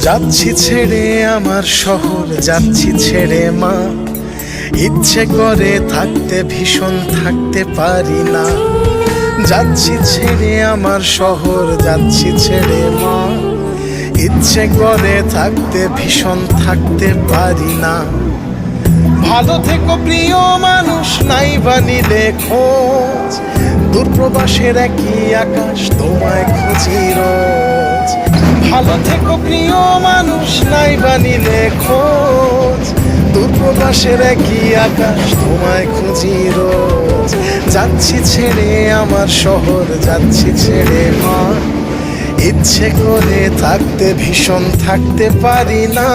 যাচ্ছি ছেড়ে আমার শহর, যাচ্ছি ছেড়ে মা। ইচ্ছে করে থাকতে ভীষণ থাকতে পারি না। যাচ্ছি ছেড়ে আমার শহর, যাচ্ছি ছেড়ে মা। ইচ্ছে করে থাকতে ভীষণ থাকতে পারি না। ভালো থেকো প্রিয় মানুষ, নাই বা নিলে খোঁজ। দূরপ্রবাসের একই আকাশ, তোমায় খুঁজি রোজ। ভালো থেকো প্রিয় মানুষ, নাই বা নিলে খোঁজ। দূরপ্রবাসের একই আকাশ, তোমায় খুঁজি রোজ। যাচ্ছি ছেড়ে আমার শহর, যাচ্ছি ছেড়ে মা। ইচ্ছে করে থাকতে ভীষণ থাকতে পারি না।